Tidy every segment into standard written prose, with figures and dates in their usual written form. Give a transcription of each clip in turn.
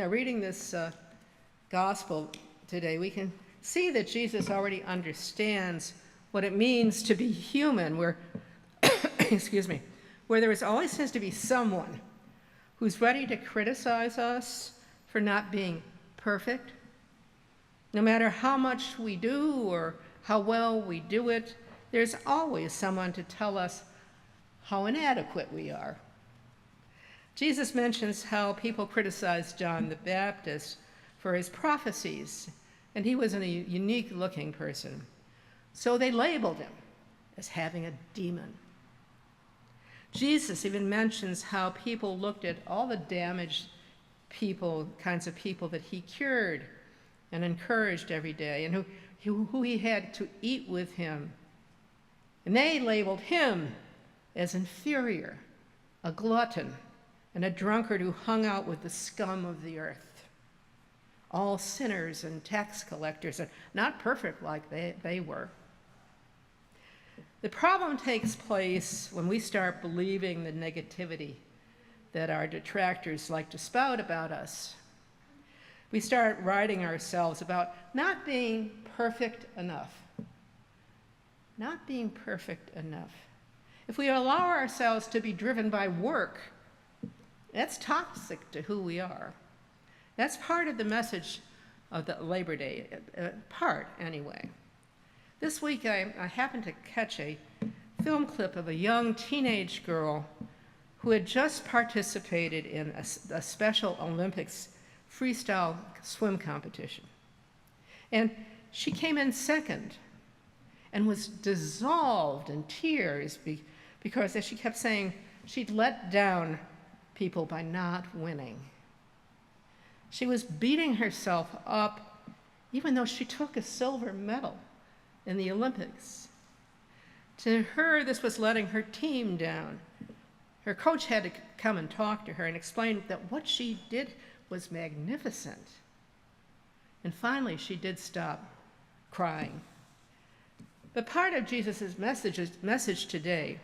Reading this gospel today, we can see that Jesus already understands what it means to be human, where, excuse me, where there always has to be someone who's ready to criticize us for not being perfect. No matter how much we do or how well we do it, there's always someone to tell us how inadequate we are. Jesus mentions how people criticized John the Baptist for his prophecies, and he was a unique-looking person. So they labeled him as having a demon. Jesus even mentions how people looked at all the damaged kinds of people that he cured and encouraged every day, and who he had to eat with him. And they labeled him as inferior, a glutton, and a drunkard who hung out with the scum of the earth. All sinners and tax collectors, and not perfect like they were. The problem takes place when we start believing the negativity that our detractors like to spout about us. We start writing ourselves about not being perfect enough. Not being perfect enough. If we allow ourselves to be driven by work, that's toxic to who we are. That's part of the message of the Labor Day, part anyway. This week I happened to catch a film clip of a young teenage girl who had just participated in a Special Olympics freestyle swim competition. And she came in second and was dissolved in tears because, as she kept saying, she'd let down people by not winning. She was beating herself up even though she took a silver medal in the Olympics. To her, this was letting her team down. Her coach had to come and talk to her and explain that what she did was magnificent. And finally, she did stop crying. But part of Jesus' message today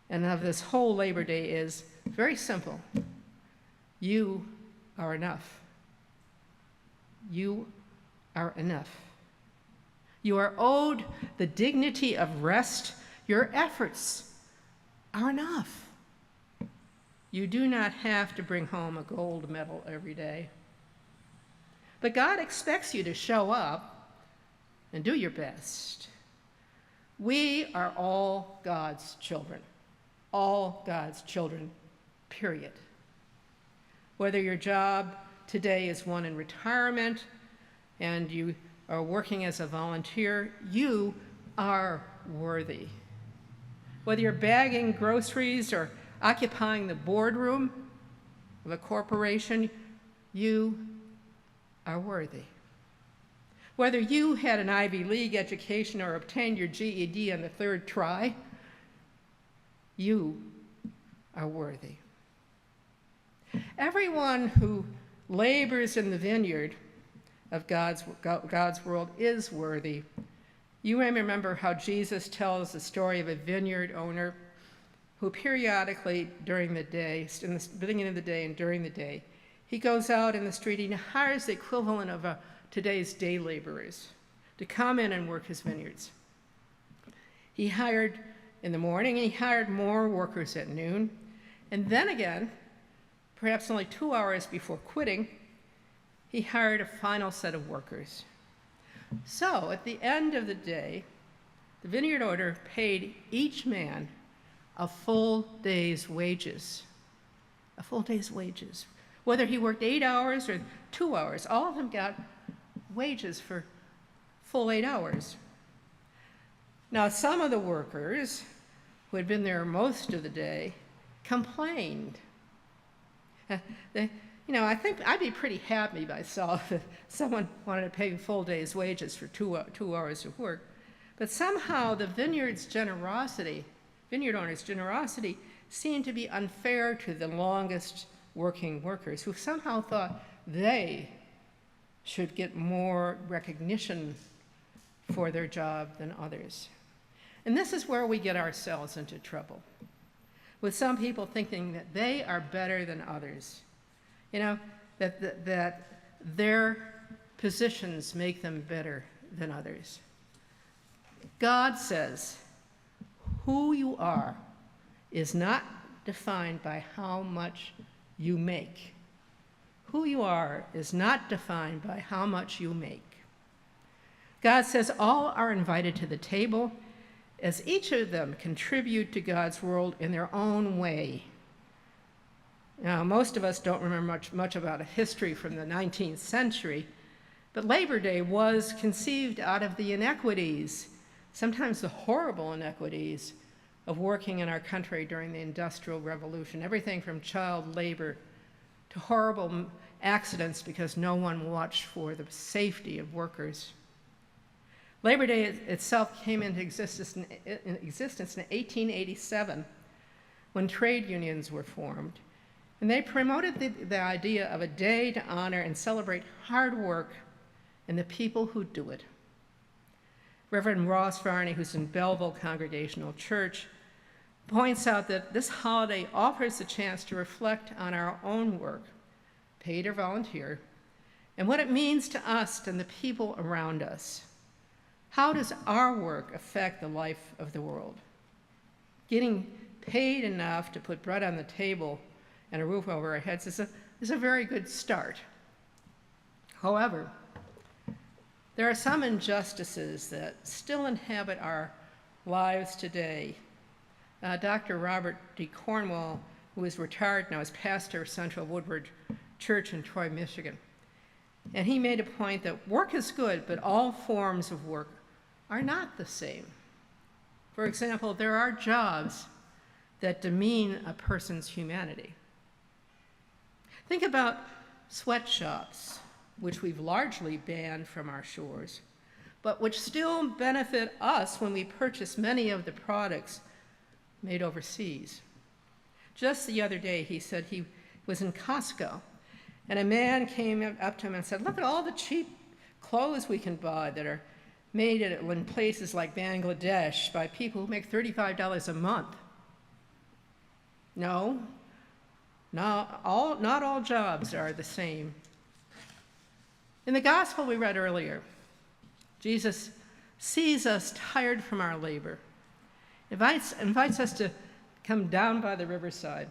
and of this whole Labor Day is very simple. You are enough. You are enough. You are owed the dignity of rest. Your efforts are enough. You do not have to bring home a gold medal every day. But God expects you to show up and do your best. We are all God's children. All God's children, period. Whether your job today is one in retirement and you are working as a volunteer, you are worthy. Whether you're bagging groceries or occupying the boardroom of a corporation, you are worthy. Whether you had an Ivy League education or obtained your GED on the third try, you are worthy. Everyone who labors in the vineyard of God's world is worthy. You may remember how Jesus tells the story of a vineyard owner who periodically during the day, in the beginning of the day and during the day, he goes out in the street and hires the equivalent of today's day laborers to come in and work his vineyards. He hired in the morning, and he hired more workers at noon, and then again, perhaps only 2 hours before quitting, he hired a final set of workers. So at the end of the day, the vineyard owner paid each man a full day's wages. A full day's wages. Whether he worked 8 hours or 2 hours, all of them got wages for full 8 hours. Now, some of the workers who had been there most of the day complained. I think I'd be pretty happy myself if someone wanted to pay full day's wages for 2 hours of work. But somehow the vineyard owner's generosity seemed to be unfair to the longest working workers who somehow thought they should get more recognition for their job than others. And this is where we get ourselves into trouble, with some people thinking that they are better than others. that their positions make them better than others. God says who you are is not defined by how much you make. Who you are is not defined by how much you make. God says all are invited to the table as each of them contribute to God's world in their own way. Now, most of us don't remember much about a history from the 19th century, but Labor Day was conceived out of the inequities, sometimes the horrible inequities, of working in our country during the Industrial Revolution. Everything from child labor to horrible accidents because no one watched for the safety of workers. Labor Day itself came into existence in 1887 when trade unions were formed. And they promoted the idea of a day to honor and celebrate hard work and the people who do it. Reverend Ross Varney, who's in Belleville Congregational Church, points out that this holiday offers a chance to reflect on our own work, paid or volunteer, and what it means to us and the people around us. How does our work affect the life of the world? Getting paid enough to put bread on the table and a roof over our heads is a very good start. However, there are some injustices that still inhabit our lives today. Dr. Robert D. Cornwell, who is retired now, is pastor of Central Woodward Church in Troy, Michigan. And he made a point that work is good, but all forms of work are not the same. For example, there are jobs that demean a person's humanity. Think about sweatshops, which we've largely banned from our shores, but which still benefit us when we purchase many of the products made overseas. Just the other day, he said he was in Costco, and a man came up to him and said, "Look at all the cheap clothes we can buy that are made in places like Bangladesh by people who make $35 a month." No, not all jobs are the same. In the gospel we read earlier, Jesus sees us tired from our labor, invites us to come down by the riverside,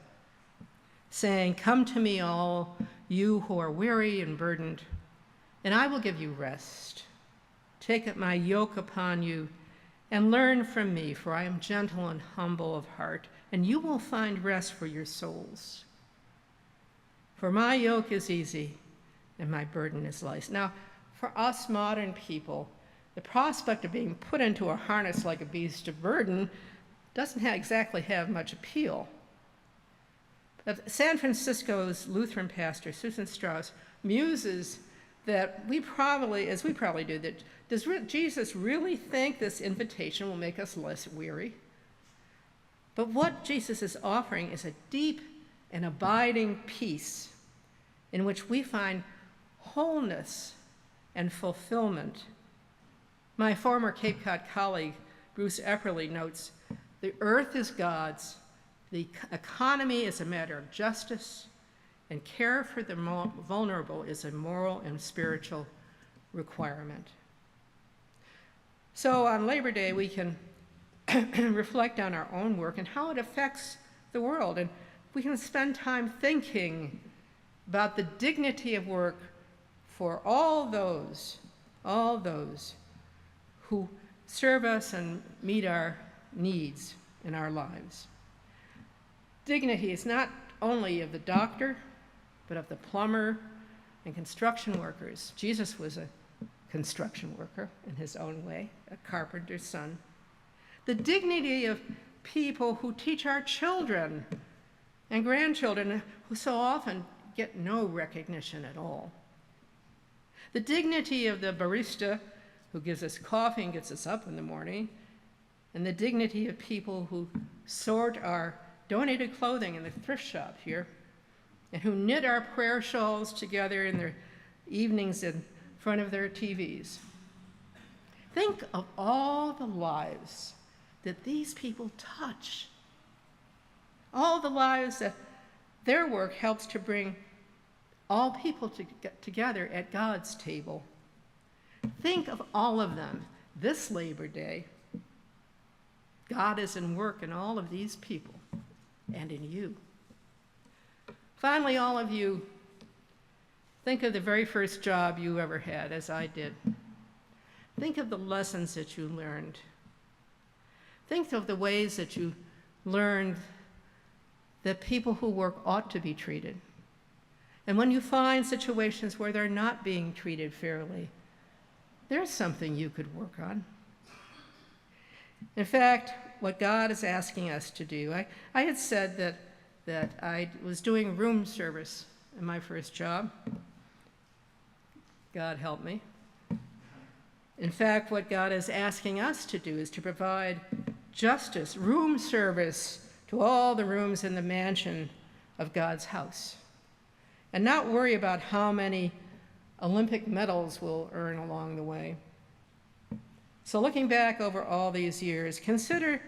saying, "Come to me, all you who are weary and burdened, and I will give you rest. Take up my yoke upon you and learn from me, for I am gentle and humble of heart, and you will find rest for your souls. For my yoke is easy and my burden is light." Now, for us modern people, the prospect of being put into a harness like a beast of burden doesn't exactly have much appeal. But San Francisco's Lutheran pastor, Susan Strauss, muses that we probably do, that does Jesus really think this invitation will make us less weary? But what Jesus is offering is a deep and abiding peace in which we find wholeness and fulfillment. My former Cape Cod colleague, Bruce Epperly, notes, "The earth is God's, the economy is a matter of justice, and care for the vulnerable is a moral and spiritual requirement." So on Labor Day, we can reflect on our own work and how it affects the world, and we can spend time thinking about the dignity of work for all those who serve us and meet our needs in our lives. Dignity is not only of the doctor, but of the plumber and construction workers. Jesus was a construction worker in his own way, a carpenter's son. The dignity of people who teach our children and grandchildren, who so often get no recognition at all. The dignity of the barista who gives us coffee and gets us up in the morning, and the dignity of people who sort our donated clothing in the thrift shop here, and who knit our prayer shawls together in their evenings in front of their TVs. Think of all the lives that these people touch, all the lives that their work helps to bring all people to get together at God's table. Think of all of them this Labor Day. God is in work in all of these people and in you. Finally, all of you, think of the very first job you ever had, as I did. Think of the lessons that you learned. Think of the ways that you learned that people who work ought to be treated. And when you find situations where they're not being treated fairly, there's something you could work on. In fact, what God is asking us to do, I had said that I was doing room service in my first job. God help me. In fact, what God is asking us to do is to provide justice, room service to all the rooms in the mansion of God's house, and not worry about how many Olympic medals we'll earn along the way. So looking back over all these years, consider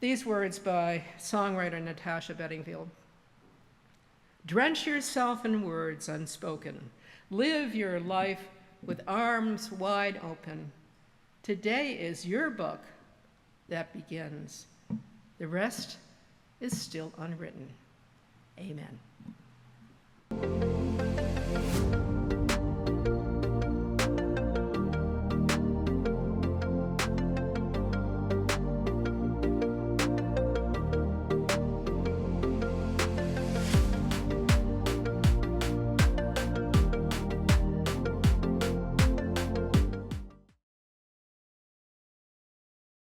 these words by songwriter Natasha Bedingfield. Drench yourself in words unspoken. Live your life with arms wide open. Today is your book that begins. The rest is still unwritten. Amen.